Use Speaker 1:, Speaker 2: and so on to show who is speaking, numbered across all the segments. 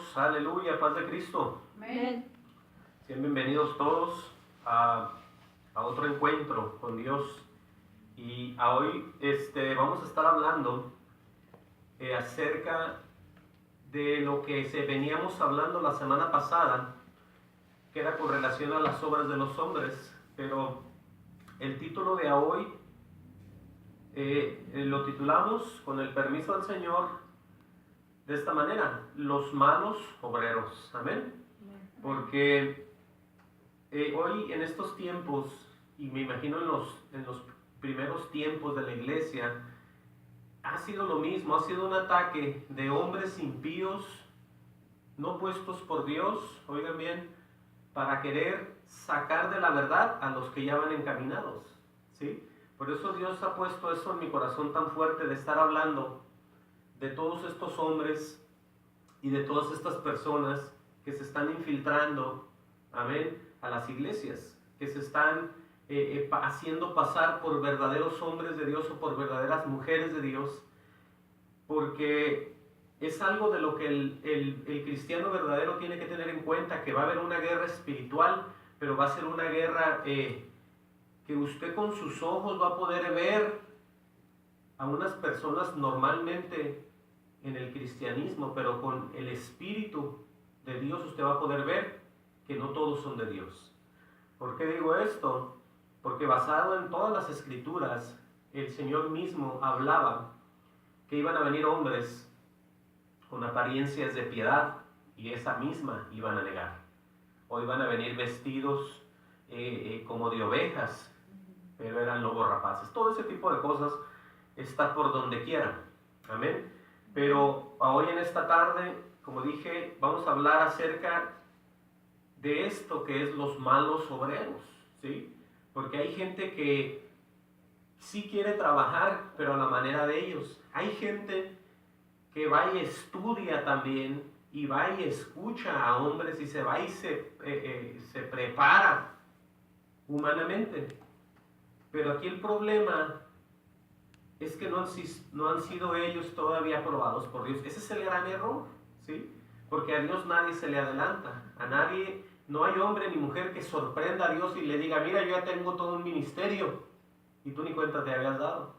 Speaker 1: hermanos, aleluya, paz de Cristo.
Speaker 2: Amén.
Speaker 1: Sean bienvenidos todos a otro encuentro con Dios. Y hoy vamos a estar hablando acerca de lo que veníamos hablando la semana pasada, que era con relación a las obras de los hombres. Pero el título de hoy lo titulamos, con el permiso del Señor, de esta manera: los malos obreros. Amén. Porque hoy en estos tiempos, y me imagino en los primeros tiempos de la iglesia, ha sido lo mismo. Ha sido un ataque de hombres impíos, no puestos por Dios, oigan bien, para querer sacar de la verdad a los que ya van encaminados, ¿sí? Por eso Dios ha puesto eso en mi corazón tan fuerte, de estar hablando de todos estos hombres y de todas estas personas que se están infiltrando, amén, a las iglesias, que se están haciendo pasar por verdaderos hombres de Dios o por verdaderas mujeres de Dios, porque es algo de lo que el cristiano verdadero tiene que tener en cuenta, que va a haber una guerra espiritual, pero va a ser una guerra que usted con sus ojos va a poder ver a unas personas normalmente en el cristianismo, pero con el Espíritu de Dios usted va a poder ver que no todos son de Dios. ¿Por qué digo esto? Porque basado en todas las escrituras, el Señor mismo hablaba que iban a venir hombres con apariencias de piedad, y esa misma iban a negar. O iban a venir vestidos como de ovejas, pero eran lobos rapaces. Todo ese tipo de cosas está por donde quiera. Amén. Pero hoy en esta tarde, como dije, vamos a hablar acerca de esto que es los malos obreros, ¿sí? Porque hay gente que sí quiere trabajar, pero a la manera de ellos. Hay gente que va y estudia también, y va y escucha a hombres, y se va y se prepara humanamente. Pero aquí el problema es que no han sido ellos todavía aprobados por Dios. Ese es el gran error, ¿sí? Porque a Dios nadie se le adelanta. A nadie, no hay hombre ni mujer que sorprenda a Dios y le diga: mira, yo ya tengo todo un ministerio, y tú ni cuenta te habías dado.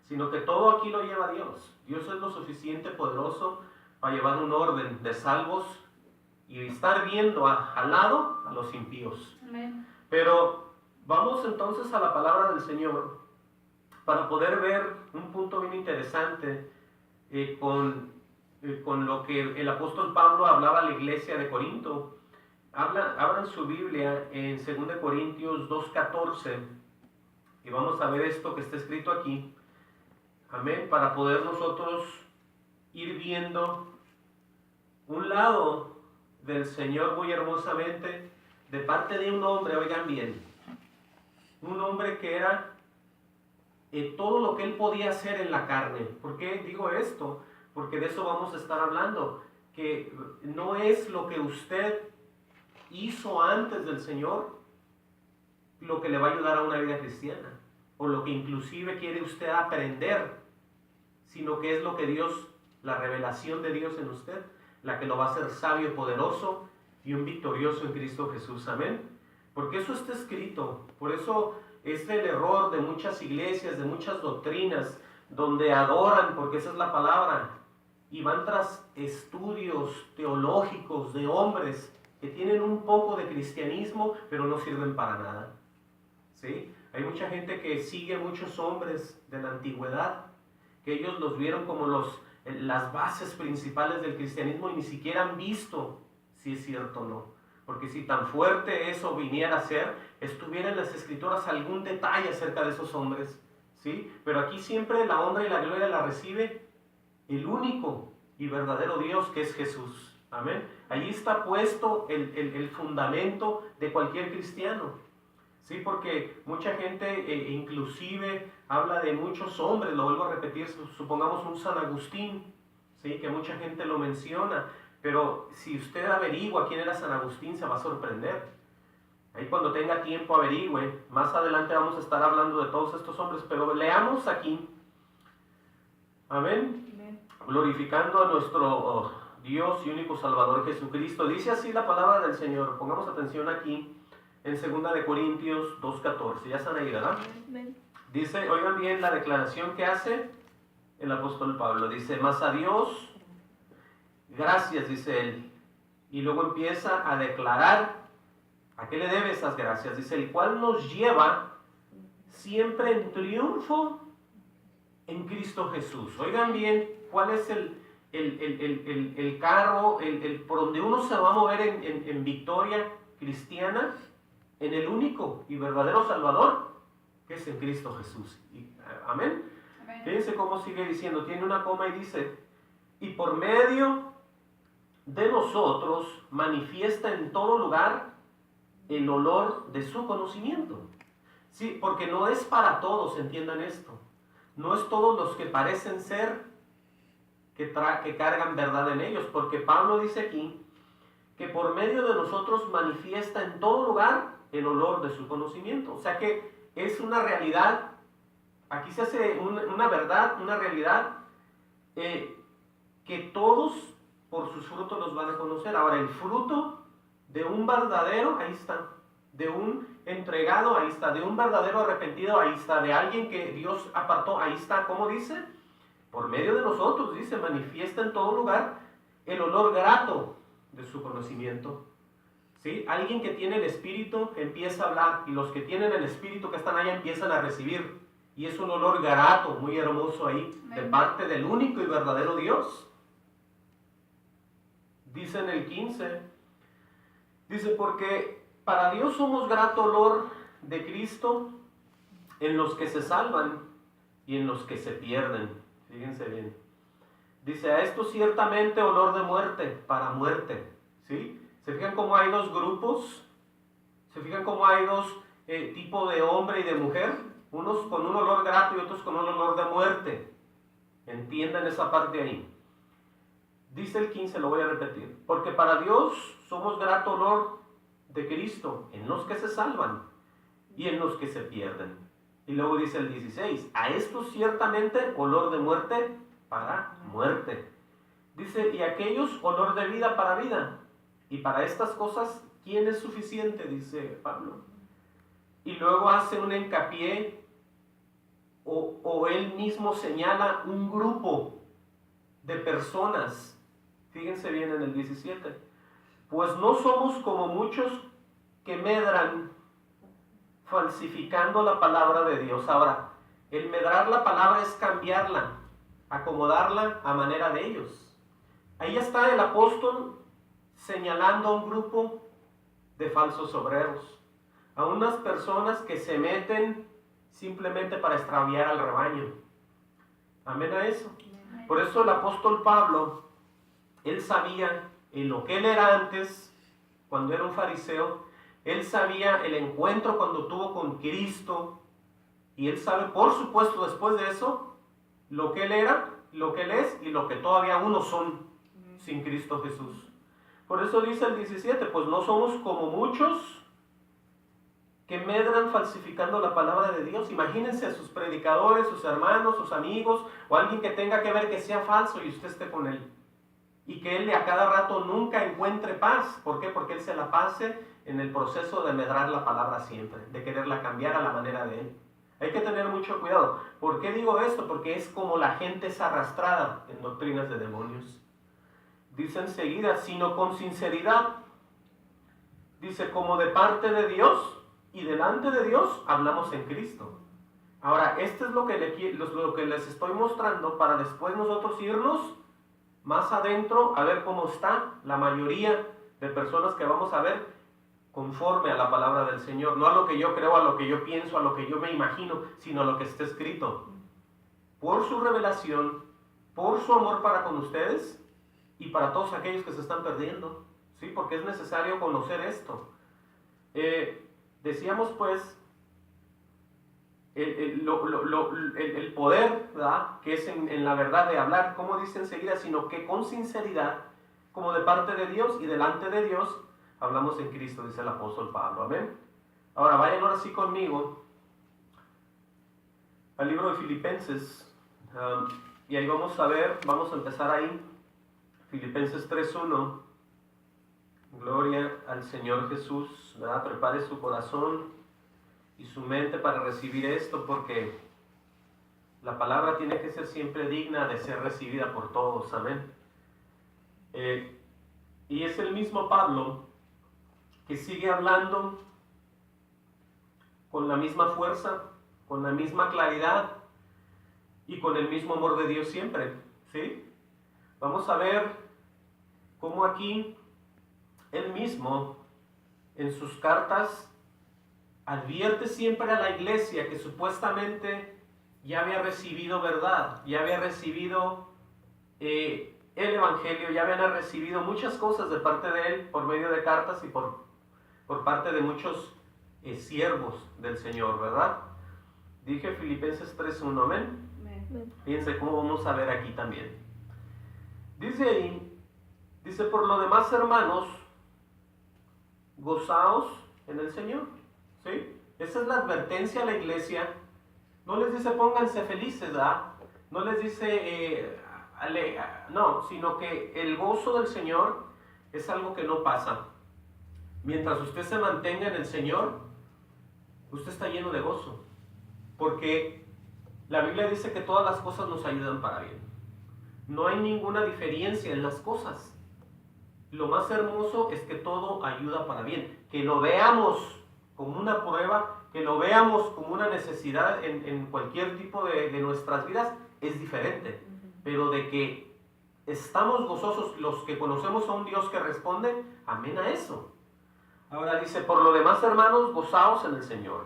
Speaker 1: Sino que todo aquí lo lleva Dios. Dios es lo suficiente poderoso para llevar un orden de salvos y estar viendo al lado a los impíos.
Speaker 2: Amén.
Speaker 1: Pero vamos entonces a la palabra del Señor para poder ver un punto bien interesante con lo que el apóstol Pablo hablaba a la iglesia de Corinto. Abran su Biblia en 2 Corintios 2:14 y vamos a ver esto que está escrito aquí. Amén, para poder nosotros ir viendo un lado del Señor muy hermosamente, de parte de un hombre, oigan bien, un hombre que era todo lo que él podía hacer en la carne. ¿Por qué digo esto? Porque de eso vamos a estar hablando, que no es lo que usted hizo antes del Señor lo que le va a ayudar a una vida cristiana, o lo que inclusive quiere usted aprender, sino que es lo que Dios, la revelación de Dios en usted, la que lo va a hacer sabio, poderoso y un victorioso en Cristo Jesús. Amén. Porque eso está escrito. Por eso es el error de muchas iglesias, de muchas doctrinas, donde adoran, porque esa es la palabra, y van tras estudios teológicos de hombres que tienen un poco de cristianismo, pero no sirven para nada, ¿sí? Hay mucha gente que sigue muchos hombres de la antigüedad, que ellos los vieron como las bases principales del cristianismo, y ni siquiera han visto si es cierto o no. Porque si tan fuerte eso viniera a ser, estuviera en las escrituras algún detalle acerca de esos hombres, ¿sí? Pero aquí siempre la honra y la gloria la recibe el único y verdadero Dios, que es Jesús. Amén. Allí está puesto el fundamento de cualquier cristiano, ¿sí? Porque mucha gente inclusive habla de muchos hombres, lo vuelvo a repetir, supongamos un San Agustín, ¿sí? Que mucha gente lo menciona, pero si usted averigua quién era San Agustín, se va a sorprender. Ahí cuando tenga tiempo averigüe. Más adelante vamos a estar hablando de todos estos hombres, pero leamos aquí. Amén. Amén. Glorificando a nuestro Dios y único Salvador Jesucristo. Dice así la palabra del Señor. Pongamos atención aquí en 2 de Corintios 2:14. Ya están ahí, ¿verdad? Dice, oigan bien la declaración que hace el apóstol Pablo. Dice, mas a Dios, gracias, dice él. Y luego empieza a declarar a qué le debe esas gracias. Dice, el cual nos lleva siempre en triunfo en Cristo Jesús. Oigan bien, ¿cuál es el carro, por donde uno se va a mover en victoria cristiana? En el único y verdadero Salvador, que es en Cristo Jesús. Amén. Fíjense cómo sigue diciendo, tiene una coma y dice, y por medio de nosotros manifiesta en todo lugar el olor de su conocimiento. Sí, porque no es para todos, entiendan esto. No es todos los que parecen ser que cargan verdad en ellos, porque Pablo dice aquí que por medio de nosotros manifiesta en todo lugar el olor de su conocimiento. O sea que es una realidad, aquí se hace una verdad, una realidad que todos por sus frutos los van a conocer. Ahora, el fruto de un verdadero, ahí está, de un entregado, ahí está, de un verdadero arrepentido, ahí está, de alguien que Dios apartó, ahí está. ¿Cómo dice? Por medio de nosotros, dice, manifiesta en todo lugar el olor grato de su conocimiento. ¿Sí? Alguien que tiene el Espíritu empieza a hablar, y los que tienen el Espíritu que están allá empiezan a recibir, y es un olor grato, muy hermoso ahí, de parte del único y verdadero Dios. Dice en el 15, dice, porque para Dios somos grato olor de Cristo en los que se salvan y en los que se pierden. Fíjense bien. Dice, a esto ciertamente olor de muerte, para muerte. ¿Sí? ¿Se fijan cómo hay dos grupos? ¿Se fijan cómo hay dos tipos de hombre y de mujer? Unos con un olor grato y otros con un olor de muerte. Entiendan esa parte ahí. Dice el 15, lo voy a repetir. Porque para Dios somos grato olor de Cristo en los que se salvan y en los que se pierden. Y luego dice el 16, a esto ciertamente olor de muerte para muerte. Dice, y aquellos olor de vida para vida. Y para estas cosas, ¿quién es suficiente? Dice Pablo. Y luego hace un hincapié o él mismo señala un grupo de personas. Fíjense bien en el 17. Pues no somos como muchos que medran falsificando la palabra de Dios. Ahora, el medrar la palabra es cambiarla, acomodarla a manera de ellos. Ahí está el apóstol señalando a un grupo de falsos obreros, a unas personas que se meten simplemente para extraviar al rebaño. Amén a eso. Por eso el apóstol Pablo, él sabía en lo que él era antes, cuando era un fariseo, él sabía el encuentro cuando tuvo con Cristo, y él sabe, por supuesto, después de eso, lo que él era, lo que él es y lo que todavía unos son sin Cristo Jesús. Por eso dice el 17, pues no somos como muchos que medran falsificando la palabra de Dios. Imagínense a sus predicadores, sus hermanos, sus amigos, o alguien que tenga que ver que sea falso y usted esté con él. Y que él a cada rato nunca encuentre paz. ¿Por qué? Porque él se la pase en el proceso de medrar la palabra siempre, de quererla cambiar a la manera de él. Hay que tener mucho cuidado. ¿Por qué digo esto? Porque es como la gente es arrastrada en doctrinas de demonios. Dice enseguida, sino con sinceridad. Dice, como de parte de Dios y delante de Dios hablamos en Cristo. Ahora, esto es lo que les estoy mostrando para después nosotros irnos más adentro a ver cómo está la mayoría de personas que vamos a ver conforme a la palabra del Señor. No a lo que yo creo, a lo que yo pienso, a lo que yo me imagino, sino a lo que está escrito. Por su revelación, por su amor para con ustedes y para todos aquellos que se están perdiendo. ¿Sí? Porque es necesario conocer esto. Decíamos pues el poder, ¿verdad? Que es en la verdad de hablar, como dice enseguida, sino que con sinceridad, como de parte de Dios y delante de Dios, hablamos en Cristo, dice el apóstol Pablo. Amén. Ahora vayan ahora sí conmigo al libro de Filipenses, y ahí vamos a ver, vamos a empezar ahí, Filipenses 3:1. Gloria al Señor Jesús, ¿verdad? Prepare su corazón y su mente para recibir esto, porque la palabra tiene que ser siempre digna de ser recibida por todos, amén. Y es el mismo Pablo que sigue hablando con la misma fuerza, con la misma claridad y con el mismo amor de Dios siempre, ¿sí? Vamos a ver cómo aquí él mismo en sus cartas advierte siempre a la iglesia que supuestamente ya había recibido verdad, ya había recibido el evangelio, ya habían recibido muchas cosas de parte de él por medio de cartas y por parte de muchos siervos del Señor, ¿verdad? Dije Filipenses 3:1, amén. Fíjense cómo vamos a ver aquí también. Dice ahí, dice, por lo demás, hermanos, gozaos en el Señor, ¿sí? Esa es la advertencia a la iglesia. No les dice pónganse felices, ¿verdad? No les dice, no, sino que el gozo del Señor es algo que no pasa. Mientras usted se mantenga en el Señor, usted está lleno de gozo, porque la Biblia dice que todas las cosas nos ayudan para bien. No hay ninguna diferencia en las cosas. Lo más hermoso es que todo ayuda para bien. Que lo veamos como una prueba, que lo veamos como una necesidad en cualquier tipo de nuestras vidas, es diferente. Pero de que estamos gozosos los que conocemos a un Dios que responde, amén a eso. Ahora dice, por lo demás, hermanos, gozaos en el Señor.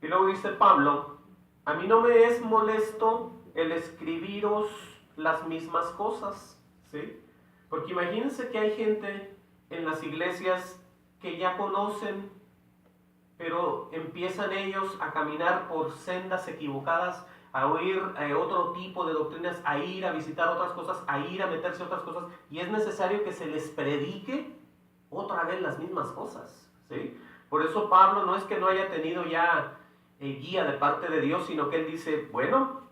Speaker 1: Y luego dice Pablo, a mí no me es molesto el escribiros las mismas cosas, ¿sí? Porque imagínense que hay gente en las iglesias que ya conocen, pero empiezan ellos a caminar por sendas equivocadas, a oír otro tipo de doctrinas, a ir a visitar otras cosas, a ir a meterse a otras cosas, y es necesario que se les predique otra vez las mismas cosas, ¿sí? Por eso Pablo no es que no haya tenido ya guía de parte de Dios, sino que él dice, bueno,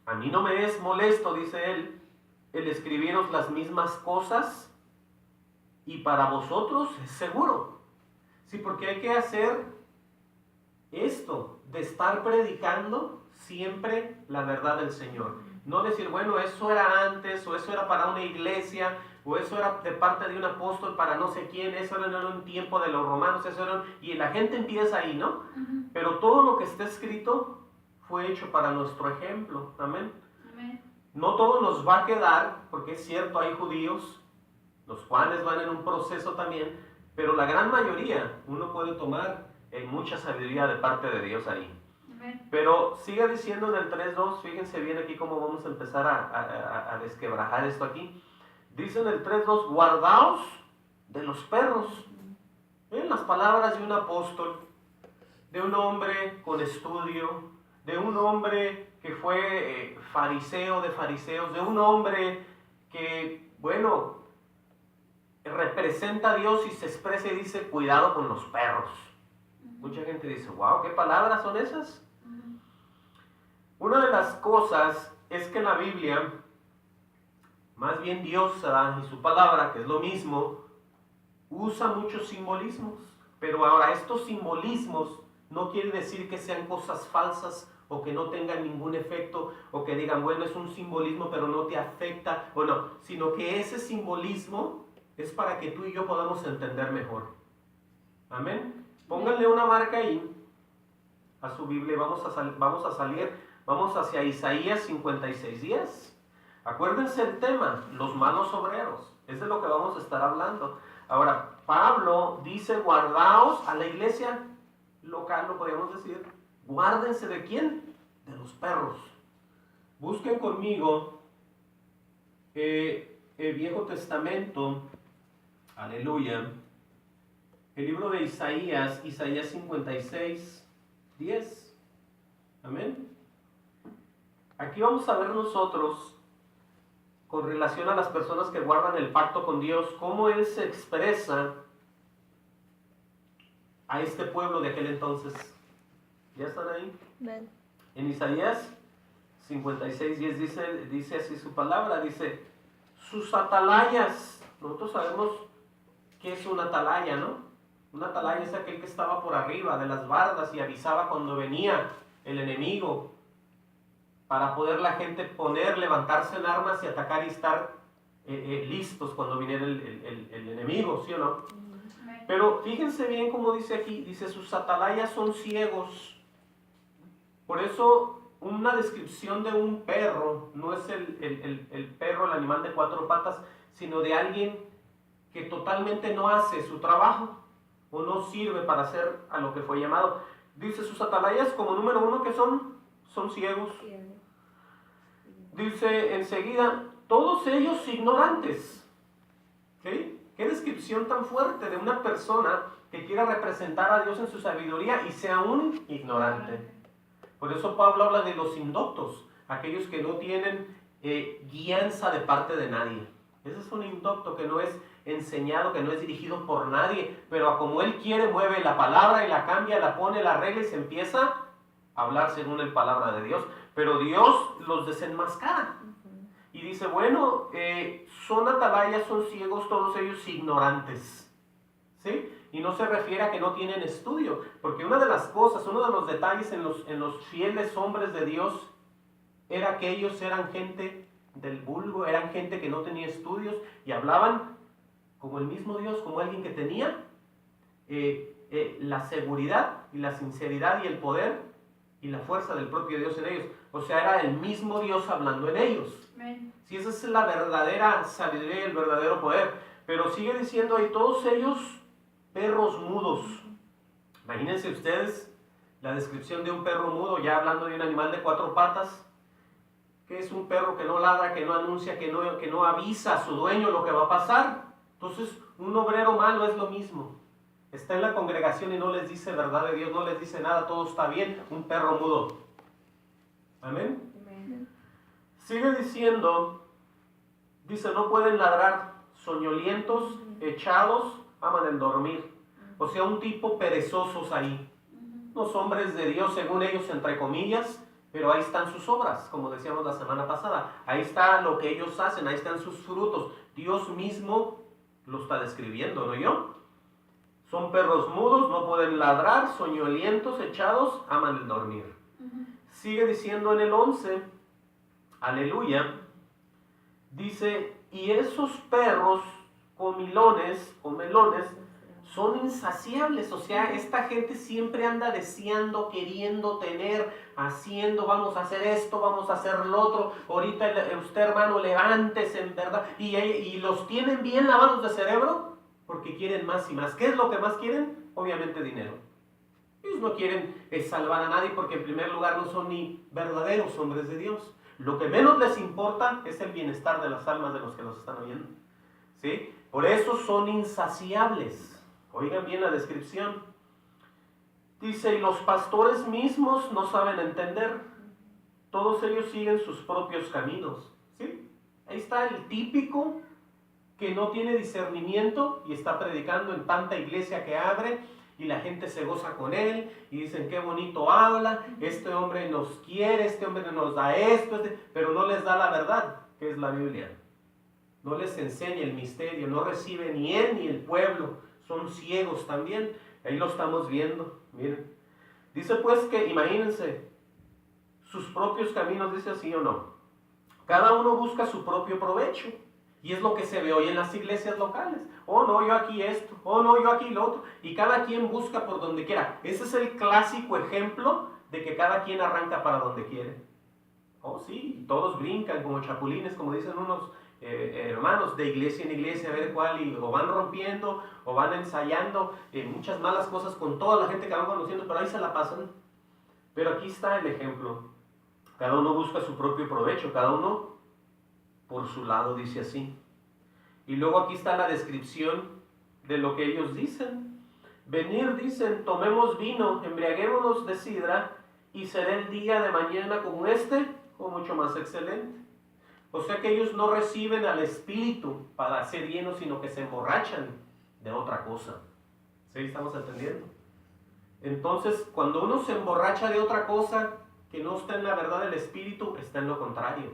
Speaker 1: a mí no me es molesto, dice él, el escribiros las mismas cosas, y para vosotros es seguro. Sí, porque hay que hacer esto, de estar predicando siempre la verdad del Señor. No decir, bueno, eso era antes, o eso era para una iglesia, o eso era de parte de un apóstol para no sé quién, eso era en un tiempo de los romanos, eso era, y la gente empieza ahí, ¿no? Pero todo lo que está escrito fue hecho para nuestro ejemplo, amén. No todo nos va a quedar, porque es cierto, hay judíos, los cuales van en un proceso también, pero la gran mayoría uno puede tomar mucha sabiduría de parte de Dios ahí. Pero sigue diciendo en el 3.2, fíjense bien aquí cómo vamos a empezar a desquebrajar esto aquí. Dice en el 3.2, guardaos de los perros. Ven las palabras de un apóstol, de un hombre con estudio, de un hombre que fue fariseo de fariseos, de un hombre que, bueno, representa a Dios y se expresa y dice, cuidado con los perros. Mucha gente dice, wow, ¿qué palabras son esas? Una de las cosas es que en la Biblia, más bien Dios y su palabra, que es lo mismo, usa muchos simbolismos. Pero ahora, estos simbolismos no quiere decir que sean cosas falsas o que no tengan ningún efecto o que digan, bueno, es un simbolismo pero no te afecta o no, sino que ese simbolismo es para que tú y yo podamos entender mejor. Amén. Pónganle una marca ahí a su Biblia y vamos hacia Isaías 56:10. Acuérdense el tema, los malos obreros. Es de lo que vamos a estar hablando. Ahora, Pablo dice, guardaos a la iglesia local, lo podríamos decir. Guárdense ¿de quién? De los perros. Busquen conmigo el Viejo Testamento. Aleluya. El libro de Isaías 56:10. Amén. Aquí vamos a ver nosotros, con relación a las personas que guardan el pacto con Dios, cómo Él se expresa a este pueblo de aquel entonces. ¿Ya están ahí? Bien. En Isaías 56:10 dice así su palabra, dice, sus atalayas. Nosotros sabemos qué es una atalaya, ¿no? Una atalaya es aquel que estaba por arriba de las bardas y avisaba cuando venía el enemigo, para poder la gente levantarse en armas y atacar y estar listos cuando viniera el enemigo, ¿sí o no? Pero fíjense bien cómo dice aquí, dice sus atalayas son ciegos. Por eso una descripción de un perro no es el perro, el animal de 4 patas, sino de alguien que totalmente no hace su trabajo o no sirve para hacer a lo que fue llamado. Dice sus atalayas como número 1 que son ciegos. Dice enseguida, todos ellos ignorantes. ¿Sí? Qué descripción tan fuerte de una persona que quiera representar a Dios en su sabiduría y sea un ignorante. Por eso Pablo habla de los indoctos, aquellos que no tienen guianza de parte de nadie. Ese es un indocto que no es enseñado, que no es dirigido por nadie, pero como él quiere mueve la palabra y la cambia, la pone, la arregla y se empieza a hablar según la palabra de Dios. Pero Dios los desenmascara. Y dice, bueno, son atalayas, son ciegos, todos ellos ignorantes. ¿Sí? Y no se refiere a que no tienen estudio, porque una de las cosas, uno de los detalles en los fieles hombres de Dios era que ellos eran gente del vulgo, eran gente que no tenía estudios y hablaban como el mismo Dios, como alguien que tenía la seguridad y la sinceridad y el poder y la fuerza del propio Dios en ellos. O sea, era el mismo Dios hablando en ellos. Si esa es la verdadera sabiduría y el verdadero poder. Pero sigue diciendo ahí, todos ellos perros mudos. Imagínense ustedes la descripción de un perro mudo, ya hablando de un animal de 4 patas, que es un perro que no ladra, que no anuncia, que no avisa a su dueño lo que va a pasar. Entonces, un obrero malo es lo mismo. Está en la congregación y no les dice verdad de Dios, no les dice nada, todo está bien, un perro mudo. Amén. Sigue diciendo, dice, no pueden ladrar, soñolientos, echados, aman el dormir. O sea, un tipo perezosos ahí. Unos hombres de Dios, según ellos, entre comillas, pero ahí están sus obras, como decíamos la semana pasada. Ahí está lo que ellos hacen, ahí están sus frutos. Dios mismo lo está describiendo, ¿no yo? Son perros mudos, no pueden ladrar, soñolientos, echados, aman el dormir. Sigue diciendo en el 11, aleluya, dice, y esos perros comelones, son insaciables. O sea, esta gente siempre anda deseando, queriendo tener, haciendo, vamos a hacer esto, vamos a hacer lo otro. Ahorita usted, hermano, levántese, en verdad. Y los tienen bien lavados de cerebro porque quieren más y más. ¿Qué es lo que más quieren? Obviamente dinero. Ellos no quieren salvar a nadie porque en primer lugar no son ni verdaderos hombres de Dios. Lo que menos les importa es el bienestar de las almas de los que los están oyendo. ¿Sí? Por eso son insaciables. Oigan bien la descripción. Dice, y los pastores mismos no saben entender. Todos ellos siguen sus propios caminos. ¿Sí? Ahí está el típico que no tiene discernimiento y está predicando en tanta iglesia que abre y la gente se goza con él y dicen qué bonito habla, este hombre nos quiere, este hombre nos da esto, pero no les da la verdad, que es la Biblia. No les enseña el misterio, no recibe ni él ni el pueblo, son ciegos también. Ahí lo estamos viendo, miren. Dice pues que, imagínense, sus propios caminos, dice así o no. Cada uno busca su propio provecho. Y es lo que se ve hoy en las iglesias locales. Oh no, yo aquí esto, oh no, yo aquí lo otro. Y cada quien busca por donde quiera. Ese es el clásico ejemplo de que cada quien arranca para donde quiere. Oh sí, todos brincan como chapulines, como dicen unos hermanos, de iglesia en iglesia, a ver cuál, y o van rompiendo, o van ensayando muchas malas cosas con toda la gente que van conociendo, pero ahí se la pasan. Pero aquí está el ejemplo. Cada uno busca su propio provecho, cada uno por su lado, dice así. Y luego aquí está la descripción de lo que ellos dicen. Venir, dicen, tomemos vino, embriaguémonos de sidra, y será el día de mañana como este, o mucho más excelente. O sea que ellos no reciben al Espíritu para ser llenos, sino que se emborrachan de otra cosa. ¿Sí? ¿Estamos entendiendo? Entonces, cuando uno se emborracha de otra cosa que no está en la verdad del Espíritu, está en lo contrario.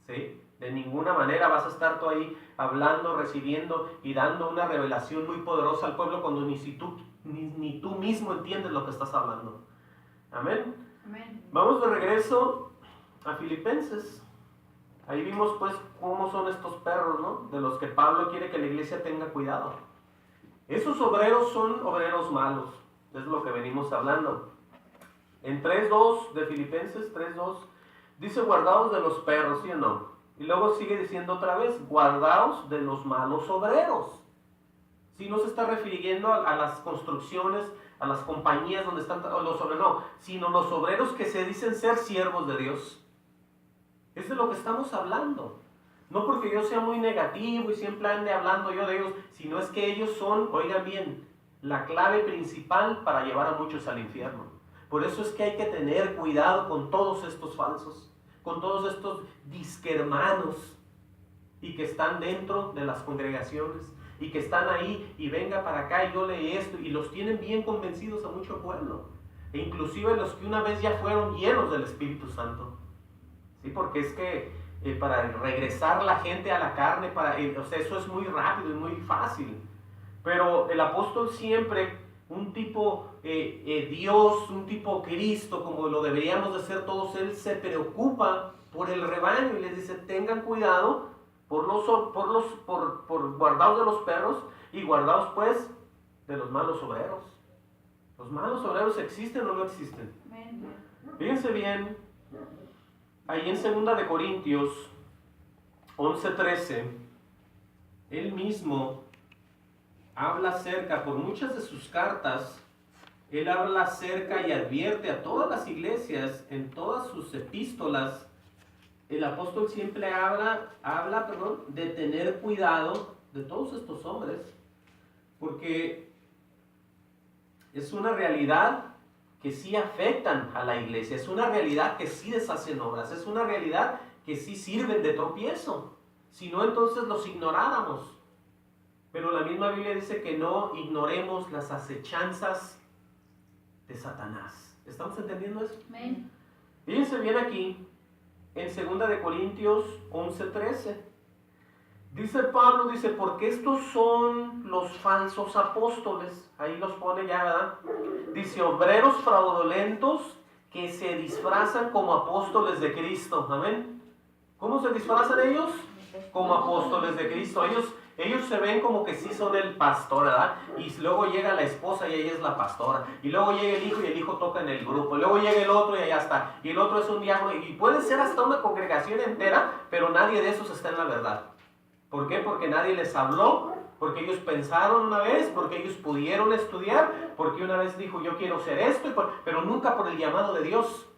Speaker 1: ¿Sí? De ninguna manera vas a estar tú ahí hablando, recibiendo y dando una revelación muy poderosa al pueblo cuando ni tú mismo entiendes lo que estás hablando. Amén.
Speaker 2: Amén.
Speaker 1: Vamos de regreso a Filipenses. Ahí vimos pues cómo son estos perros, ¿no? De los que Pablo quiere que la iglesia tenga cuidado. Esos obreros son obreros malos. Es lo que venimos hablando. En 3.2 de Filipenses 3.2 dice guardaos de los perros, ¿sí o no? Y luego sigue diciendo otra vez, guardaos de los malos obreros. Si no se está refiriendo a las construcciones, a las compañías donde están los obreros, no, sino los obreros que se dicen ser siervos de Dios. Eso es de lo que estamos hablando. No porque yo sea muy negativo y siempre ande hablando yo de ellos, sino es que ellos son, oigan bien, la clave principal para llevar a muchos al infierno. Por eso es que hay que tener cuidado con todos estos falsos, con todos estos disquermanos y que están dentro de las congregaciones y que están ahí y venga para acá y yo leí esto y los tienen bien convencidos a mucho pueblo. E inclusive los que una vez ya fueron llenos del Espíritu Santo. ¿Sí? Porque es que para regresar la gente a la carne, o sea, eso es muy rápido y muy fácil. Pero el apóstol siempre, un tipo Dios, un tipo Cristo, como lo deberíamos de ser todos, él se preocupa por el rebaño y les dice, tengan cuidado por guardaos de los perros y guardaos pues de los malos obreros. ¿Los malos obreros existen o no existen? Fíjense bien, ahí en 2 de Corintios 11:13, él mismo habla acerca, por muchas de sus cartas, él habla acerca y advierte a todas las iglesias, en todas sus epístolas, el apóstol siempre habla de tener cuidado de todos estos hombres, porque es una realidad que sí afectan a la iglesia, es una realidad que sí deshacen obras, es una realidad que sí sirven de tropiezo, si no entonces los ignoráramos. Pero la misma Biblia dice que no ignoremos las acechanzas de Satanás. ¿Estamos entendiendo eso?
Speaker 2: Amén.
Speaker 1: Fíjense bien aquí, en 2 de Corintios 11:13. Dice Pablo, porque estos son los falsos apóstoles. Ahí los pone ya, ¿verdad? Dice, obreros fraudulentos que se disfrazan como apóstoles de Cristo. Amén. ¿Cómo se disfrazan ellos? Como apóstoles de Cristo. Ellos se ven como que sí son el pastor, ¿verdad? Y luego llega la esposa y ella es la pastora. Y luego llega el hijo y el hijo toca en el grupo. Y luego llega el otro y allá está. Y el otro es un diácono. Y puede ser hasta una congregación entera, pero nadie de esos está en la verdad. ¿Por qué? Porque nadie les habló. Porque ellos pensaron una vez, porque ellos pudieron estudiar, porque una vez dijo yo quiero ser esto, pero nunca por el llamado de Dios.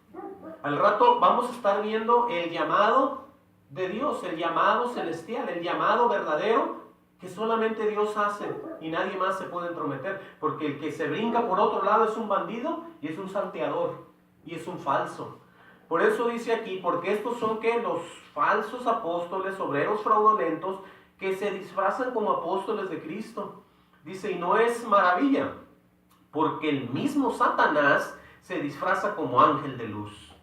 Speaker 1: Al rato vamos a estar viendo el llamado de Dios, el llamado celestial, el llamado verdadero que solamente Dios hace y nadie más se puede entrometer, porque el que se brinca por otro lado es un bandido y es un salteador y es un falso. Por eso dice aquí, porque estos son que los falsos apóstoles, obreros fraudulentos, que se disfrazan como apóstoles de Cristo. Dice, y no es maravilla, porque el mismo Satanás se disfraza como ángel de luz.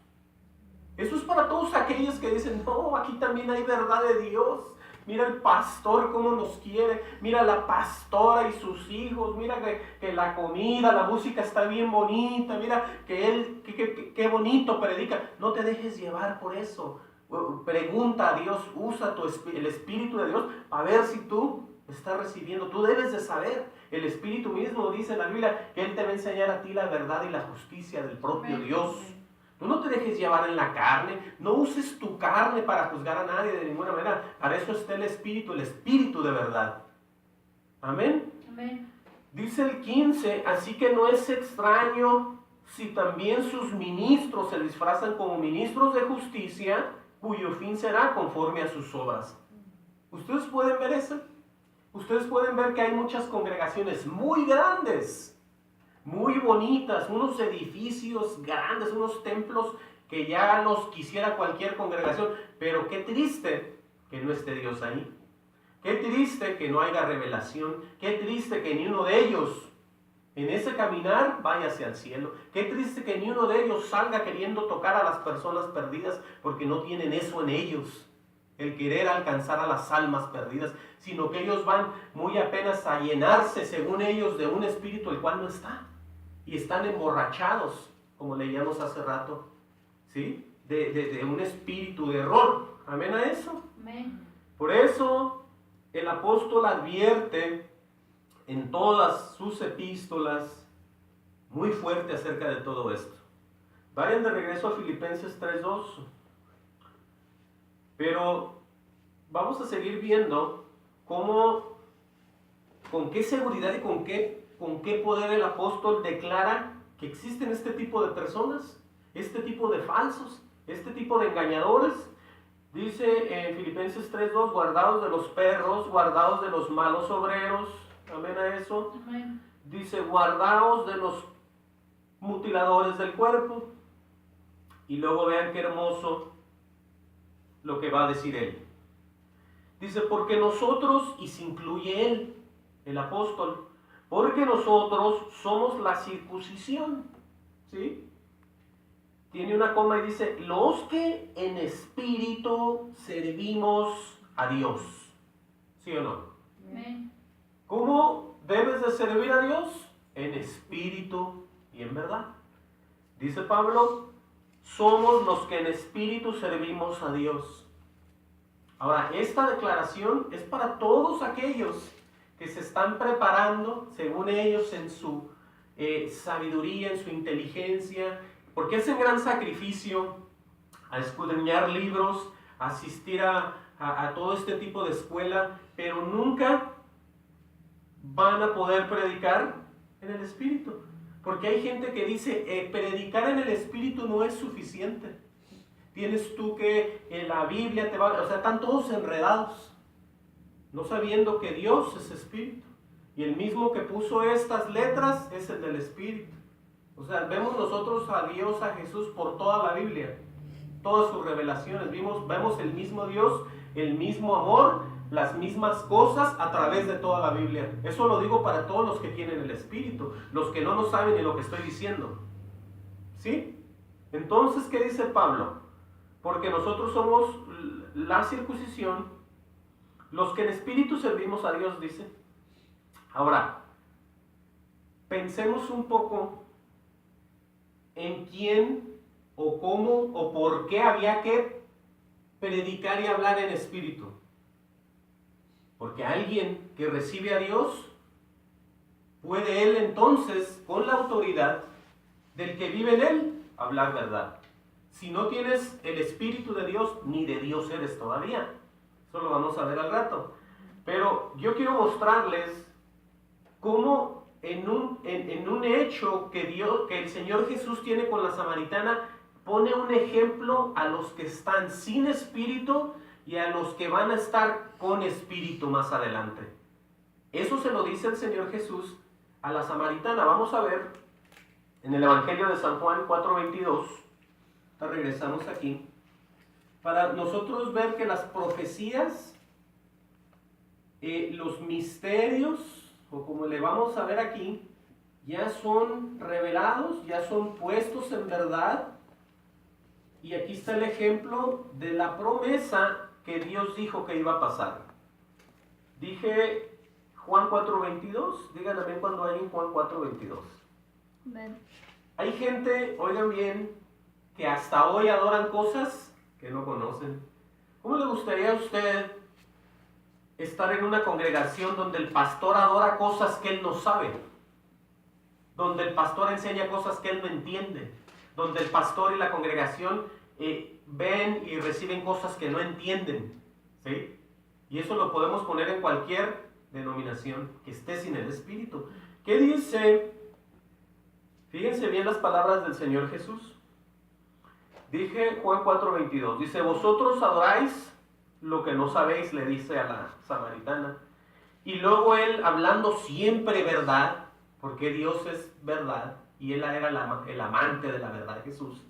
Speaker 1: Eso es para todos aquellos que dicen, no, aquí también hay verdad de Dios. Mira el pastor cómo nos quiere, mira la pastora y sus hijos, mira que la comida, la música está bien bonita, mira que él, qué bonito predica. No te dejes llevar por eso. Pregunta a Dios, usa el Espíritu de Dios para ver si tú estás recibiendo. Tú debes de saber, el Espíritu mismo dice en la Biblia que Él te va a enseñar a ti la verdad y la justicia del propio Dios. Tú no te dejes llevar en la carne, no uses tu carne para juzgar a nadie de ninguna manera. Para eso está el Espíritu de verdad. Amén.
Speaker 2: Amén.
Speaker 1: Dice el 15, así que no es extraño si también sus ministros se disfrazan como ministros de justicia, cuyo fin será conforme a sus obras. ¿Ustedes pueden ver eso? Ustedes pueden ver que hay muchas congregaciones muy grandes, muy bonitas, unos edificios grandes, unos templos que ya los quisiera cualquier congregación, pero qué triste que no esté Dios ahí. Qué triste que no haya revelación, qué triste que ni uno de ellos en ese caminar vaya hacia el cielo. Qué triste que ni uno de ellos salga queriendo tocar a las personas perdidas porque no tienen eso en ellos. el querer alcanzar a las almas perdidas, sino que ellos van muy apenas a llenarse, según ellos, de un espíritu el cual no está. Y están emborrachados, como leíamos hace rato, ¿sí? De un espíritu de error. ¿Amén a eso?
Speaker 2: Amén.
Speaker 1: Por eso el apóstol advierte en todas sus epístolas muy fuerte acerca de todo esto. Vayan de regreso a Filipenses 3:2. Pero vamos a seguir viendo cómo, con qué seguridad y con qué poder el apóstol declara que existen este tipo de personas, este tipo de falsos, este tipo de engañadores. Dice en Filipenses 3:2, guardados de los perros, guardados de los malos obreros. Amén a eso.
Speaker 2: Amén.
Speaker 1: Dice, guardaos de los mutiladores del cuerpo. Y luego vean qué hermoso lo que va a decir él. Dice, porque nosotros, y se incluye él, el apóstol, porque nosotros somos la circuncisión. ¿Sí? Tiene una coma y dice, los que en espíritu servimos a Dios. ¿Sí o no?
Speaker 2: Amén.
Speaker 1: ¿Cómo debes de servir a Dios? En espíritu y en verdad. Dice Pablo, somos los que en espíritu servimos a Dios. Ahora, esta declaración es para todos aquellos que se están preparando, según ellos, en su sabiduría, en su inteligencia, porque hacen gran sacrificio a escudriñar libros, a asistir a todo este tipo de escuela, pero nunca van a poder predicar en el Espíritu. Porque hay gente que dice, predicar en el Espíritu no es suficiente. Tienes tú que la Biblia te va... O sea, están todos enredados, no sabiendo que Dios es Espíritu. Y el mismo que puso estas letras es el del Espíritu. O sea, vemos nosotros a Dios, a Jesús por toda la Biblia, todas sus revelaciones. Vemos el mismo Dios, el mismo amor, las mismas cosas a través de toda la Biblia. Eso lo digo para todos los que tienen el Espíritu, los que no saben ni lo que estoy diciendo. ¿Sí? Entonces, ¿qué dice Pablo? Porque nosotros somos la circuncisión, los que en espíritu servimos a Dios, dice. Ahora, pensemos un poco en quién o cómo o por qué había que predicar y hablar en espíritu. Porque alguien que recibe a Dios, puede él entonces, con la autoridad del que vive en él, hablar verdad. Si no tienes el Espíritu de Dios, ni de Dios eres todavía. Eso lo vamos a ver al rato. Pero yo quiero mostrarles cómo en un hecho que el Señor Jesús tiene con la samaritana, pone un ejemplo a los que están sin espíritu y a los que van a estar con espíritu más adelante. Eso se lo dice el Señor Jesús a la samaritana. Vamos a ver en el Evangelio de San Juan 4:22. Regresamos aquí para nosotros ver que las profecías, los misterios, o como le vamos a ver aquí, ya son revelados, ya son puestos en verdad. Y aquí está el ejemplo de la promesa que Dios dijo que iba a pasar. Dije Juan 4:22, digan también cuando hay en Juan 4:22. Hay gente, oigan bien, que hasta hoy adoran cosas que no conocen. ¿Cómo le gustaría a usted estar en una congregación donde el pastor adora cosas que él no sabe? Donde el pastor enseña cosas que él no entiende. Donde el pastor y la congregación ven y reciben cosas que no entienden. ¿Sí? Y eso lo podemos poner en cualquier denominación que esté sin el Espíritu. ¿Qué dice? Fíjense bien las palabras del Señor Jesús. Dije Juan 4:22, dice, vosotros adoráis lo que no sabéis, le dice a la samaritana. Y luego él, hablando siempre verdad, porque Dios es verdad, y él era el amante de la verdad, Jesús,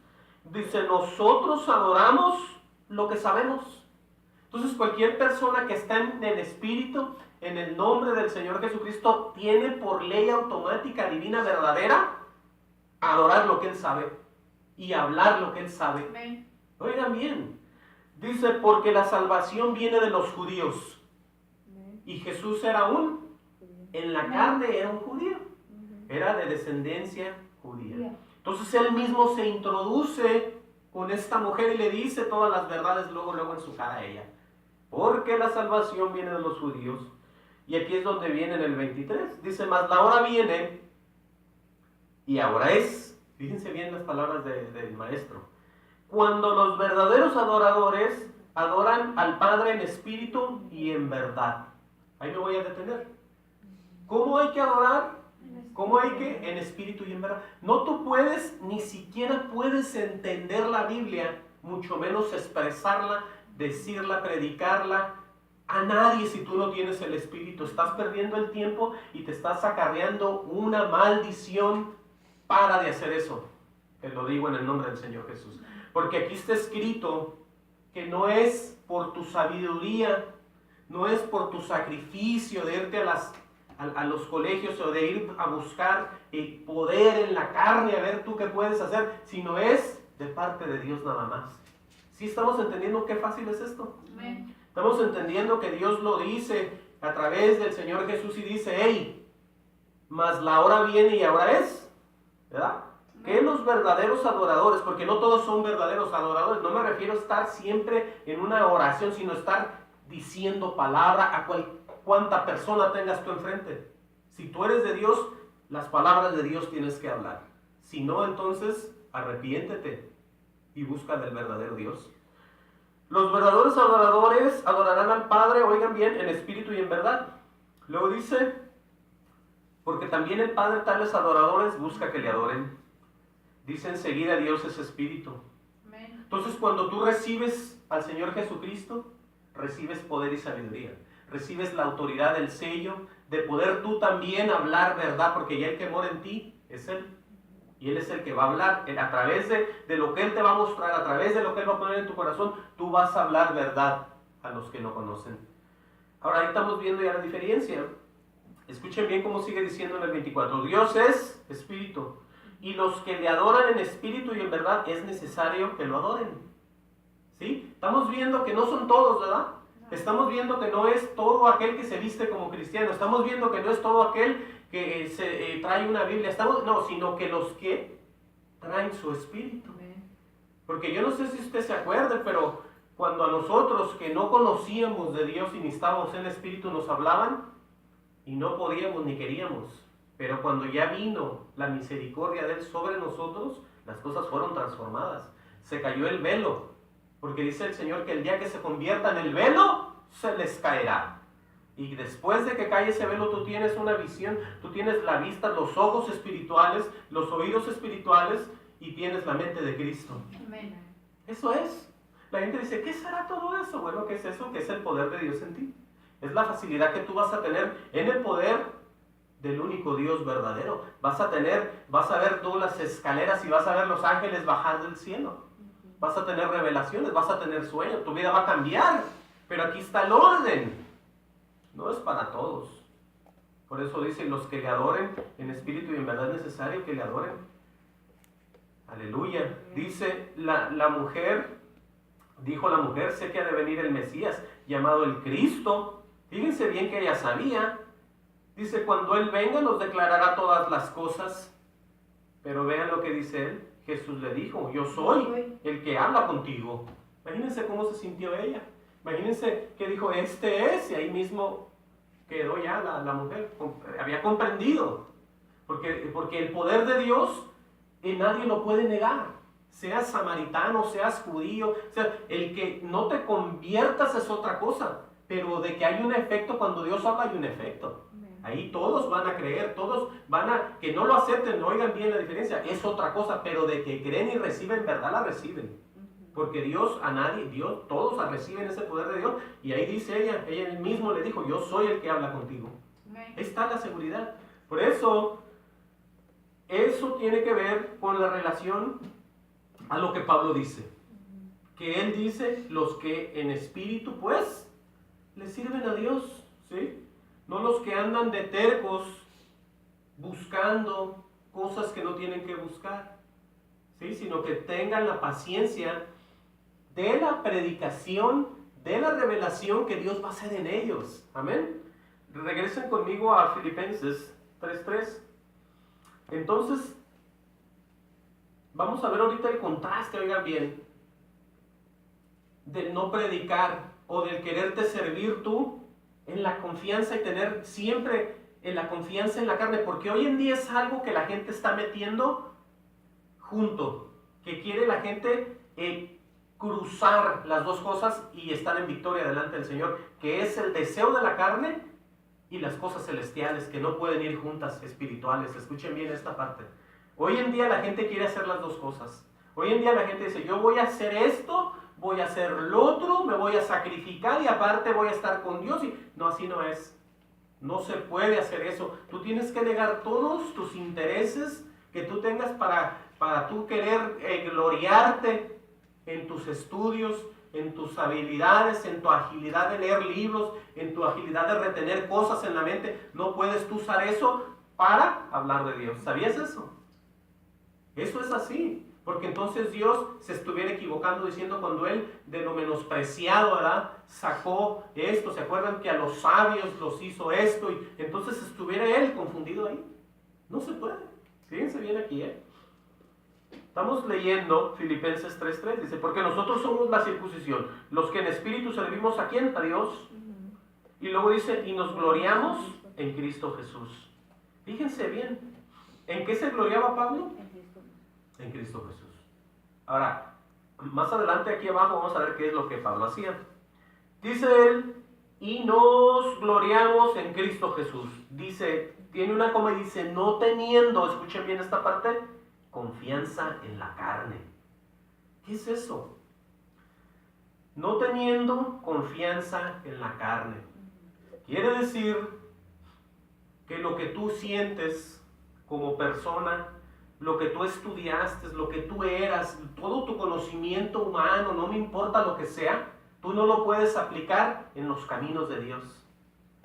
Speaker 1: dice, nosotros adoramos lo que sabemos. Entonces cualquier persona que está en el Espíritu, en el nombre del Señor Jesucristo, tiene por ley automática, divina, verdadera, adorar lo que él sabe y hablar lo que él sabe.
Speaker 2: Amén.
Speaker 1: Oigan bien, Dice, porque la salvación viene de los judíos. Y Jesús era en la carne era un judío. Era de descendencia judía. Entonces él mismo se introduce con esta mujer y le dice todas las verdades luego en su cara a ella. Porque la salvación viene de los judíos. Y aquí es donde viene en el 23. Dice, mas la hora viene y ahora es. Fíjense bien las palabras del maestro. Cuando los verdaderos adoradores adoran al Padre en espíritu y en verdad. Ahí me voy a detener. ¿Cómo hay que adorar? ¿Cómo hay que? En espíritu y en verdad. No tú puedes, ni siquiera puedes entender la Biblia, mucho menos expresarla, decirla, predicarla a nadie si tú no tienes el espíritu. Estás perdiendo el tiempo y te estás acarreando una maldición. Para de hacer eso. Te lo digo en el nombre del Señor Jesús. Porque aquí está escrito que no es por tu sabiduría, no es por tu sacrificio de irte a los colegios o de ir a buscar el poder en la carne, a ver tú qué puedes hacer, sino es de parte de Dios nada más. ¿Sí estamos entendiendo qué fácil es esto? Amén. Estamos entendiendo que Dios lo dice a través del Señor Jesús y dice, hey, mas la hora viene y ahora es, ¿verdad? Que los verdaderos adoradores, porque no todos son verdaderos adoradores, no me refiero a estar siempre en una oración, sino estar diciendo palabra a cuanta persona tengas tú enfrente. Si tú eres de Dios, las palabras de Dios tienes que hablar. Si no, entonces arrepiéntete y busca del verdadero Dios. Los verdaderos adoradores adorarán al Padre, oigan bien, en espíritu y en verdad. Luego dice, porque también el Padre tales adoradores busca que le adoren. Dice enseguida, Dios es espíritu. Amén. Entonces cuando tú recibes al Señor Jesucristo, recibes poder y sabiduría. Recibes la autoridad del sello, de poder tú también hablar verdad, porque ya el que mora en ti es Él. Y Él es el que va a hablar. A través de lo que Él te va a mostrar, a través de lo que Él va a poner en tu corazón, tú vas a hablar verdad a los que no conocen. Ahora ahí estamos viendo ya la diferencia. Escuchen bien cómo sigue diciendo en el 24. Dios es espíritu. Y los que le adoran en espíritu y en verdad es necesario que lo adoren. ¿Sí? Estamos viendo que no son todos, ¿verdad? Estamos viendo que no es todo aquel que se viste como cristiano. Estamos viendo que no es todo aquel que trae una Biblia. No, sino que los que traen su espíritu. Porque yo no sé si usted se acuerda, pero cuando a nosotros que no conocíamos de Dios y ni estábamos en espíritu nos hablaban y no podíamos ni queríamos. Pero cuando ya vino la misericordia de Él sobre nosotros, las cosas fueron transformadas. Se cayó el velo. Porque dice el Señor que el día que se convierta en el velo, se les caerá. Y después de que cae ese velo, tú tienes una visión, tú tienes la vista, los ojos espirituales, los oídos espirituales y tienes la mente de Cristo. Amén. Eso es. La gente dice, ¿qué será todo eso? Bueno, ¿qué es eso? Que es el poder de Dios en ti. Es la facilidad que tú vas a tener en el poder del único Dios verdadero. Vas a ver tú las escaleras y vas a ver los ángeles bajar del cielo. Vas a tener revelaciones, vas a tener sueños, tu vida va a cambiar. Pero aquí está el orden. No es para todos. Por eso dice, los que le adoren en espíritu y en verdad es necesario que le adoren. Aleluya. Dice la mujer, dijo la mujer, sé que ha de venir el Mesías, llamado el Cristo. Fíjense bien que ella sabía. Dice, cuando Él venga nos declarará todas las cosas. Pero vean lo que dice Él. Jesús le dijo, yo soy el que habla contigo. Imagínense cómo se sintió ella. Imagínense que dijo, este es. Y ahí mismo quedó ya la mujer. Había comprendido. Porque el poder de Dios nadie lo puede negar. Seas samaritano, seas judío. El que no te conviertas es otra cosa. Pero de que hay un efecto, cuando Dios habla hay un efecto. Ahí todos van a creer, todos van a, que no lo acepten, no oigan bien la diferencia, es otra cosa, pero de que creen y reciben, verdad la reciben. Porque Dios todos reciben ese poder de Dios. Y ahí dice ella mismo le dijo, yo soy el que habla contigo. Ahí está la seguridad. Por eso tiene que ver con la relación a lo que Pablo dice. Que él dice, los que en espíritu, pues, le sirven a Dios, ¿sí? No los que andan de tercos buscando cosas que no tienen que buscar, ¿sí? Sino que tengan la paciencia de la predicación, de la revelación que Dios va a hacer en ellos. Amén. Regresen conmigo a Filipenses 3:3. Entonces, vamos a ver ahorita el contraste, oigan bien, del no predicar o del quererte servir tú en la confianza y tener siempre en la confianza en la carne, porque hoy en día es algo que la gente está metiendo junto, que quiere la gente cruzar las dos cosas y estar en victoria delante del Señor, que es el deseo de la carne y las cosas celestiales, que no pueden ir juntas, espirituales. Escuchen bien esta parte. Hoy en día la gente quiere hacer las dos cosas. Hoy en día la gente dice, yo voy a hacer esto, voy a hacer lo otro, me voy a sacrificar y aparte voy a estar con Dios. No, así no es. No se puede hacer eso. Tú tienes que negar todos tus intereses que tú tengas para tú querer gloriarte en tus estudios, en tus habilidades, en tu agilidad de leer libros, en tu agilidad de retener cosas en la mente. No puedes tú usar eso para hablar de Dios. ¿Sabías eso? Eso es así. Porque entonces Dios se estuviera equivocando diciendo cuando Él de lo menospreciado, ¿verdad?, sacó esto. ¿Se acuerdan que a los sabios los hizo esto? Y entonces estuviera Él confundido ahí. No se puede. Fíjense bien aquí, Estamos leyendo Filipenses 3:3. Dice, porque nosotros somos la circuncisión, los que en espíritu servimos ¿a quién? A Dios. Y luego dice, y nos gloriamos en Cristo Jesús. Fíjense bien. ¿En qué se gloriaba Pablo? En Cristo Jesús. Ahora, más adelante aquí abajo vamos a ver qué es lo que Pablo hacía. Dice él, y nos gloriamos en Cristo Jesús. Dice, tiene una coma y dice, no teniendo, escuchen bien esta parte, confianza en la carne. ¿Qué es eso? No teniendo confianza en la carne. Quiere decir que lo que tú sientes como persona, lo que tú estudiaste, lo que tú eras, todo tu conocimiento humano, no me importa lo que sea, tú no lo puedes aplicar en los caminos de Dios.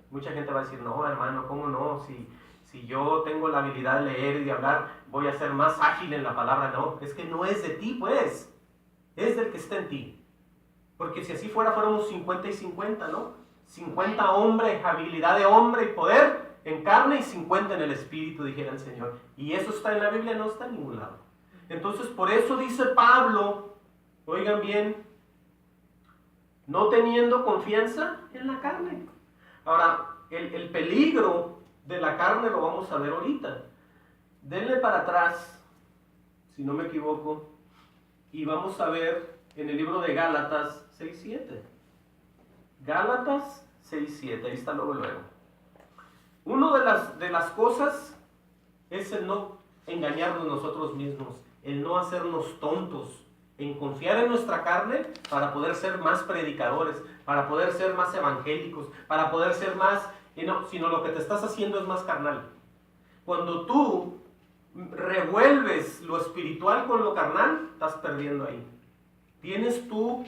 Speaker 1: Mucha gente va a decir, no, hermano, ¿cómo no? Si yo tengo la habilidad de leer y de hablar, voy a ser más ágil en la palabra. No, es que no es de ti, pues. Es del que está en ti. Porque si así fuéramos 50 y 50, ¿no? 50 hombres, habilidad de hombre y poder en carne y 50 en el espíritu, dijera el Señor. Y eso está en la Biblia, no está en ningún lado. Entonces, por eso dice Pablo, oigan bien, no teniendo confianza en la carne. Ahora, el peligro de la carne lo vamos a ver ahorita. Denle para atrás, si no me equivoco, y vamos a ver en el libro de Gálatas 6:7. Gálatas 6:7, ahí está luego. Una de las cosas es el no engañarnos nosotros mismos, el no hacernos tontos, en confiar en nuestra carne para poder ser más predicadores, para poder ser más evangélicos, para poder ser más, sino lo que te estás haciendo es más carnal. Cuando tú revuelves lo espiritual con lo carnal, estás perdiendo ahí. Tienes tú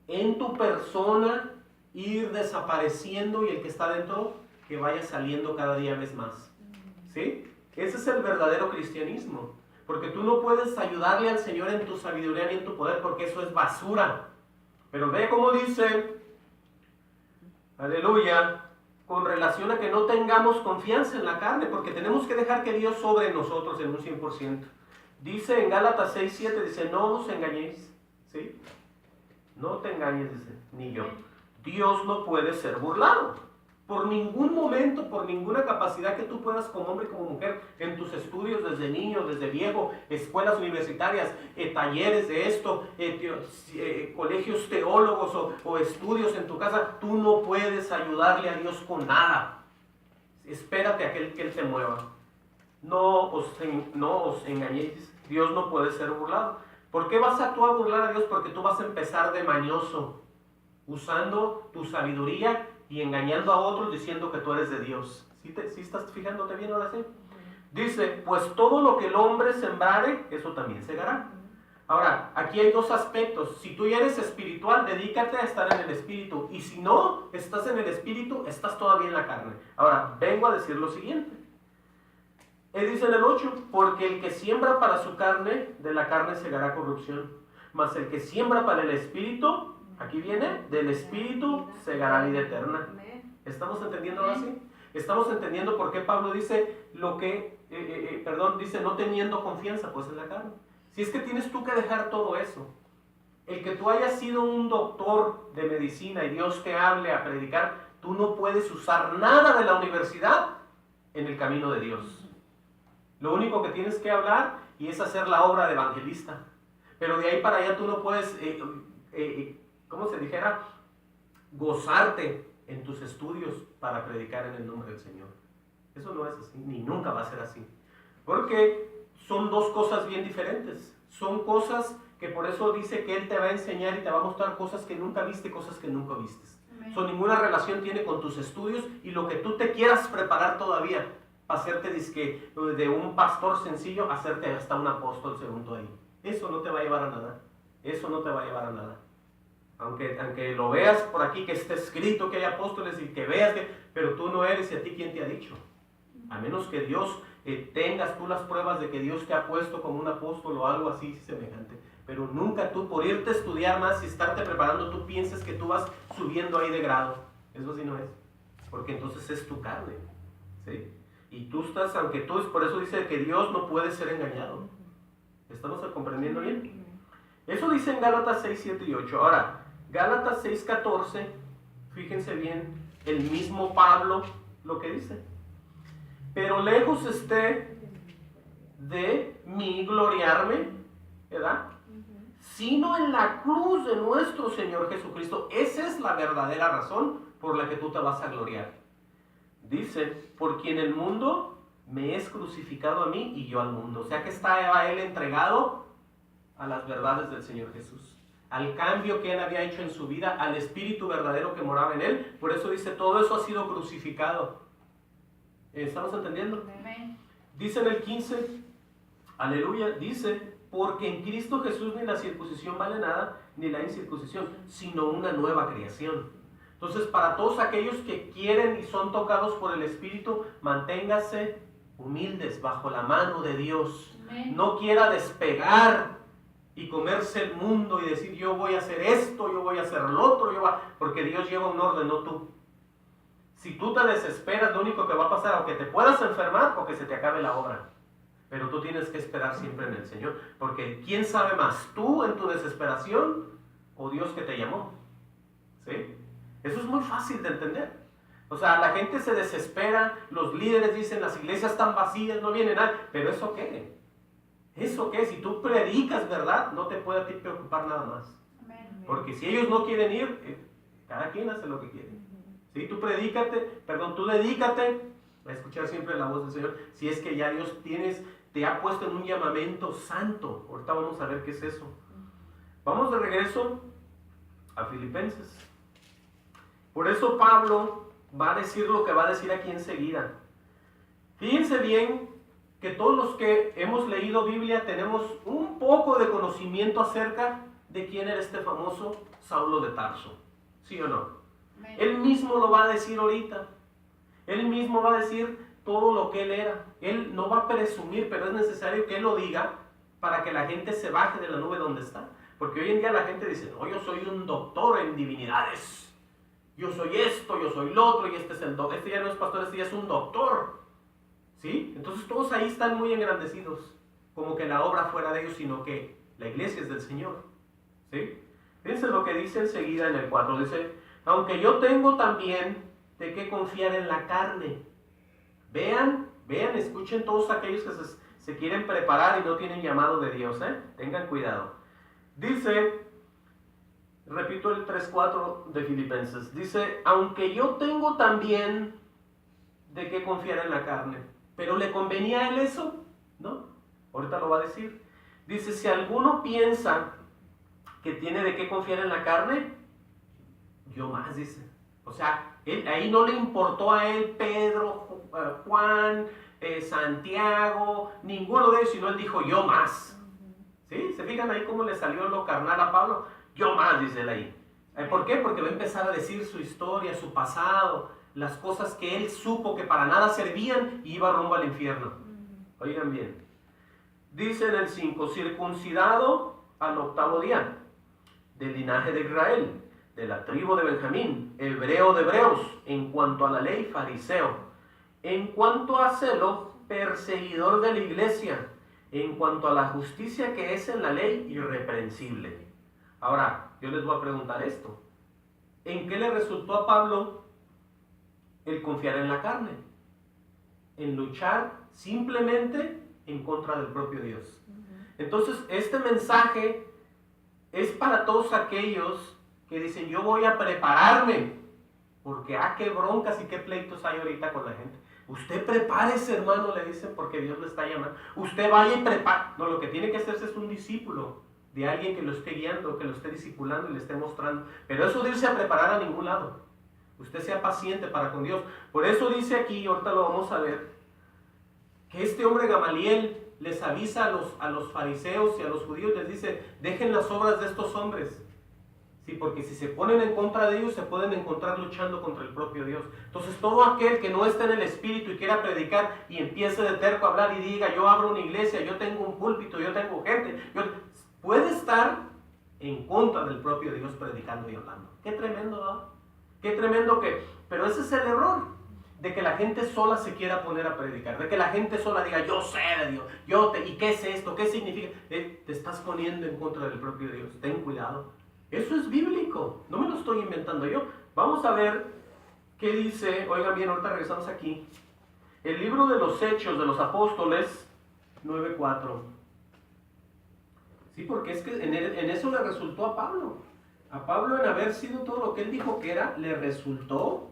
Speaker 1: en tu persona ir desapareciendo y el que está dentro que vaya saliendo cada día vez más. ¿Sí? Ese es el verdadero cristianismo. Porque tú no puedes ayudarle al Señor en tu sabiduría ni en tu poder, porque eso es basura. Pero ve cómo dice, aleluya, con relación a que no tengamos confianza en la carne, porque tenemos que dejar que Dios sobre en nosotros en un 100%. Dice en Gálatas 6:7, dice, no os engañéis, ¿sí? No te engañes, dice, ni yo. Dios no puede ser burlado. Por ningún momento, por ninguna capacidad que tú puedas como hombre y como mujer, en tus estudios desde niño, desde viejo, escuelas universitarias, talleres de esto, colegios teólogos o estudios en tu casa, tú no puedes ayudarle a Dios con nada. Espérate a que Él te mueva. No os engañéis, Dios no puede ser burlado. ¿Por qué vas a tú a burlar a Dios? Porque tú vas a empezar de mañoso, usando tu sabiduría y engañando a otros diciendo que tú eres de Dios. ¿Sí estás fijándote bien ahora sí? Dice, pues todo lo que el hombre sembrare, eso también segará. Ahora, aquí hay dos aspectos. Si tú ya eres espiritual, dedícate a estar en el espíritu. Y si no estás en el espíritu, estás todavía en la carne. Ahora, vengo a decir lo siguiente. Él dice en el 8, porque el que siembra para su carne, de la carne segará corrupción. Mas el que siembra para el Espíritu, aquí viene, del Espíritu segará vida eterna. ¿Estamos entendiendo ahora sí? Estamos entendiendo por qué Pablo dice dice no teniendo confianza pues en la carne. Si es que tienes tú que dejar todo eso. El que tú hayas sido un doctor de medicina y Dios te hable a predicar, tú no puedes usar nada de la universidad en el camino de Dios. Lo único que tienes que hablar y es hacer la obra de evangelista. Pero de ahí para allá tú no puedes, ¿cómo se dijera? Gozarte en tus estudios para predicar en el nombre del Señor. Eso no es así, ni nunca va a ser así. Porque son dos cosas bien diferentes. Son cosas que por eso dice que Él te va a enseñar y te va a mostrar cosas que nunca viste, cosas que nunca vistes. Ninguna relación tiene con tus estudios y lo que tú te quieras preparar todavía, hacerte de un pastor sencillo, hacerte hasta un apóstol según tú ahí. Eso no te va a llevar a nada. Eso no te va a llevar a nada. Aunque lo veas por aquí que esté escrito que hay apóstoles y que veas que, pero tú no eres, y a ti quién te ha dicho. A menos que Dios tengas tú las pruebas de que Dios te ha puesto como un apóstol o algo así semejante. Pero nunca tú por irte a estudiar más y estarte preparando, tú pienses que tú vas subiendo ahí de grado. Eso sí no es. Porque entonces es tu carne. ¿Sí? Y tú estás, aunque tú, por eso dice que Dios no puede ser engañado. ¿Estamos comprendiendo bien? Eso dice en Gálatas 6, 7 y 8. Ahora, Gálatas 6, 14, fíjense bien, el mismo Pablo lo que dice. Pero lejos esté de mí gloriarme, ¿verdad? Sino en la cruz de nuestro Señor Jesucristo. Esa es la verdadera razón por la que tú te vas a gloriar. Dice, por quien el mundo me es crucificado a mí y yo al mundo. O sea que está Él entregado a las verdades del Señor Jesús, al cambio que Él había hecho en su vida, al Espíritu verdadero que moraba en Él. Por eso dice, todo eso ha sido crucificado. ¿Estamos entendiendo? Amén. Dice en el 15, aleluya, dice, porque en Cristo Jesús ni la circuncisión vale nada, ni la incircuncisión, sino una nueva creación. Entonces, para todos aquellos que quieren y son tocados por el Espíritu, manténgase humildes bajo la mano de Dios. Amén. No quiera despegar y comerse el mundo y decir, yo voy a hacer esto, yo voy a hacer lo otro, porque Dios lleva un orden, no tú. Si tú te desesperas, lo único que va a pasar, o que te puedas enfermar o que se te acabe la obra. Pero tú tienes que esperar siempre en el Señor, porque ¿quién sabe más? ¿Tú en tu desesperación o Dios que te llamó? ¿Sí? Eso es muy fácil de entender. O sea, la gente se desespera, los líderes dicen, las iglesias están vacías, no viene nadie. Pero ¿eso qué? ¿Eso qué? Si tú predicas verdad, no te puede a ti preocupar nada más. Porque si ellos no quieren ir, cada quien hace lo que quiere. ¿Sí? Tú dedícate a escuchar siempre la voz del Señor. Si es que ya Dios te ha puesto en un llamamiento santo. Ahorita vamos a ver qué es eso. Vamos de regreso a Filipenses. Por eso Pablo va a decir lo que va a decir aquí enseguida. Fíjense bien que todos los que hemos leído Biblia tenemos un poco de conocimiento acerca de quién era este famoso Saulo de Tarso. ¿Sí o no? Él mismo lo va a decir ahorita. Él mismo va a decir todo lo que él era. Él no va a presumir, pero es necesario que él lo diga para que la gente se baje de la nube donde está. Porque hoy en día la gente dice, no, yo soy un doctor en divinidades. Yo soy esto, yo soy lo otro, y este es el doctor. Este ya no es pastor, este ya es un doctor. ¿Sí? Entonces todos ahí están muy engrandecidos. Como que la obra fuera de ellos, sino que la iglesia es del Señor. ¿Sí? Fíjense lo que dice enseguida en el 4. Dice, aunque yo tengo también de qué confiar en la carne. Vean, escuchen todos aquellos que se quieren preparar y no tienen llamado de Dios. Tengan cuidado. Dice, repito el 3:4 de Filipenses. Dice, aunque yo tengo también de qué confiar en la carne. ¿Pero le convenía a él eso? ¿No? Ahorita lo va a decir. Dice, si alguno piensa que tiene de qué confiar en la carne, yo más, dice. O sea, ahí no le importó a él Pedro, Juan, Santiago, ninguno de ellos, sino él dijo, yo más. ¿Sí? ¿Se fijan ahí cómo le salió lo carnal a Pablo? Yo más, dice él ahí. ¿Por qué? Porque va a empezar a decir su historia, su pasado, las cosas que él supo que para nada servían y iba rumbo al infierno. Oigan bien. Dice en el 5, circuncidado al 8º día, del linaje de Israel, de la tribu de Benjamín, hebreo de hebreos, en cuanto a la ley, fariseo, en cuanto a celo, perseguidor de la iglesia, en cuanto a la justicia que es en la ley, irreprensible. Ahora, yo les voy a preguntar esto. ¿En qué le resultó a Pablo el confiar en la carne? En luchar simplemente en contra del propio Dios. Entonces, este mensaje es para todos aquellos que dicen, yo voy a prepararme, porque qué broncas y qué pleitos hay ahorita con la gente. Usted prepárese, hermano, le dicen, porque Dios le está llamando. Usted vaya y prepare. No, lo que tiene que hacerse es un discípulo de alguien que lo esté guiando, que lo esté discipulando y le esté mostrando. Pero eso de irse a preparar a ningún lado. Usted sea paciente para con Dios. Por eso dice aquí, ahorita lo vamos a ver, que este hombre Gamaliel les avisa a los fariseos y a los judíos, les dice, dejen las obras de estos hombres. Sí, porque si se ponen en contra de ellos, se pueden encontrar luchando contra el propio Dios. Entonces, todo aquel que no está en el Espíritu y quiera predicar y empiece de terco a hablar y diga, yo abro una iglesia, yo tengo un púlpito, yo tengo gente, puede estar en contra del propio Dios predicando y hablando. Qué tremendo, ¿no? Qué tremendo que... Pero ese es el error, de que la gente sola se quiera poner a predicar, de que la gente sola diga, yo sé de Dios, ¿y qué es esto? ¿Qué significa? Te estás poniendo en contra del propio Dios, ten cuidado. Eso es bíblico, no me lo estoy inventando yo. Vamos a ver qué dice, oigan bien, ahorita regresamos aquí. El libro de los Hechos de los Apóstoles, 9:4. Sí, porque es que en eso le resultó a Pablo. A Pablo, en haber sido todo lo que él dijo que era, le resultó